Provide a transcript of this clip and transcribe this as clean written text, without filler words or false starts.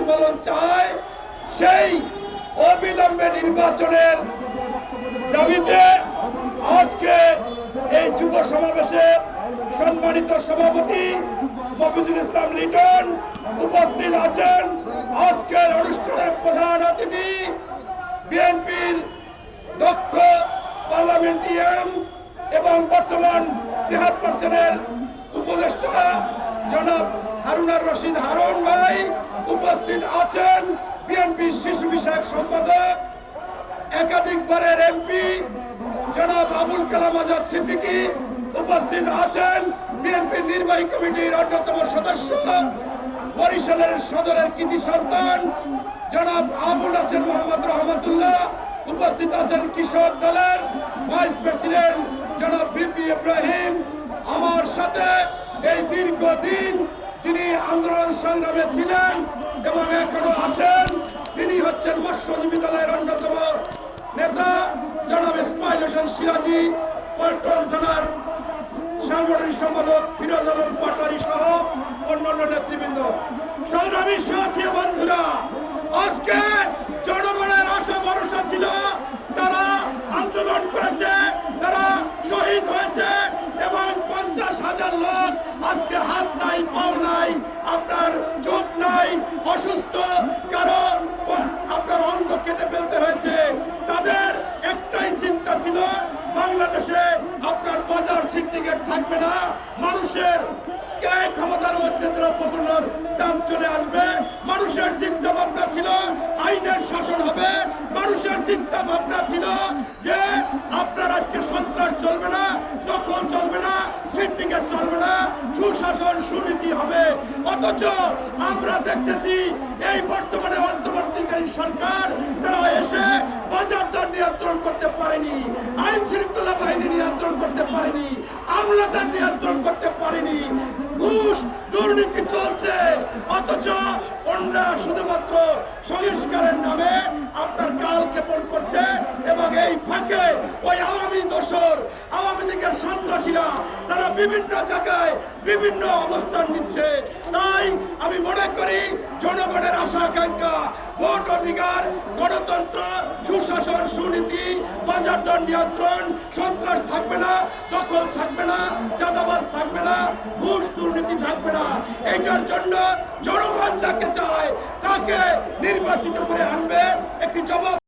প্রতিফলন চায়, সেই অবিলম্বে নির্বাচনের দাবিতে আজকে এই যুব সমাবেশের সম্মানিত সভাপতি মফিজুল ইসলাম লিটন উপস্থিত আছেন। আজকের অনুষ্ঠানের প্রধান অতিথি বিএনপির দক্ষ পার্লামেন্টারিয়ান এবং বর্তমান চেয়ারপারসনের উপদেষ্টা জনাব হারুনার রশিদ হারুন ভাই উপস্থিত আছেন। বিএনপির শিশু বিষয়ক সম্পাদক একাধিকবারের এমপি জনাব আবুল কালাম আজাদ সিদ্দিকী উপস্থিত আছেন। বিএনপির নির্বাহী কমিটির অন্যতম সদস্য বরিশালের সদরের কৃতি সন্তান জনাব আবুল আছেন মোহাম্মদ রহমতুল্লাহ উপস্থিত আছেন। কৃষক দলের ভাইস প্রেসিডেন্ট জনাব ভিপি ইব্রাহিম আমার সাথে এই দীর্ঘদিন যিনি আন্দোলন সংগ্রামে ছিলেন এবং এখনো আছেন, তিনি হচ্ছেন মৎস্যজীবী দলের অন্যতম নেতা জনাব ইসমাইল হোসেন সিরাজি, পল্টন থানার সাংগঠনিক সম্পাদক ফিরোজ আলম পাটোয়ারি সহ অন্যান্য নেতৃবৃন্দ। সংগ্রামী সাথী বন্ধুরা, আজকে জনগণের আশা ভরসা ছিল, তারা আন্দোলন করেছে, তারা শহীদ হয়েছে এবং 50,000 লোক আজকে হাত নাই, পাও নাই, আপনার চোখ নাই, অসুস্থ, কারো আপনার অঙ্গ কেটে ফেলতে হয়েছে। তাদের একটাই চিন্তা ছিল, বাংলাদেশে আপনার বাজার সিন্ডিকেট থাকবে না, মানুষের ক্ষমতার মধ্যে দ্রব্যমূল্যের দাম চলে আসবে। মানুষের চিন্তা ভাবনা ছিল আইনের শাসন হবে, মানুষের চিন্তা ভাবনা ছিল যে আপনার আজকে সন্ত্রাস চলবে না, দখল চলবে না, সিন্ডিকেট চলবে না, সুশাসন সুনীতি হবে। অথচ আমরা দেখতেছি এই বর্তমানে অন্তর্বর্তীকালীন সরকার তারা এসে বাজার দর নিয়ন্ত্রণ করতে পারেনি, আইন শৃঙ্খলা বাহিনী নিয়ন্ত্রণ করতে পারেনি, আমলাদার নিয়ন্ত্রণ করতে পারেনি, ঘুষ দুর্নীতি চলছে। অথচ ওনারা শুধুমাত্র সংস্কারের নামে আপনার কাল ক্ষেপণ করছে এবং এই ফাঁকে ওই আওয়ামী দোসর, আওয়ামী লীগের সন্ত্রাসীরা তারা বিভিন্ন জায়গায় বিভিন্ন অবস্থান নিচ্ছে। তাই আমি মনে করি জনগণের আশা আকাঙ্ক্ষা, ভোট অধিকার, গণতন্ত্র, সুশাসন সুনীতি, বাজার দর নিয়ন্ত্রণ, সন্ত্রাস থাকবে না, দখল থাকবে না, চাঁদাবাজ থাকবে না, ঘুষ দুর্নীতি থাকবে না। এটার জন্য জনগণ যাকে চায় তাকে নির্বাচিত করে আনবে। একটি জবাব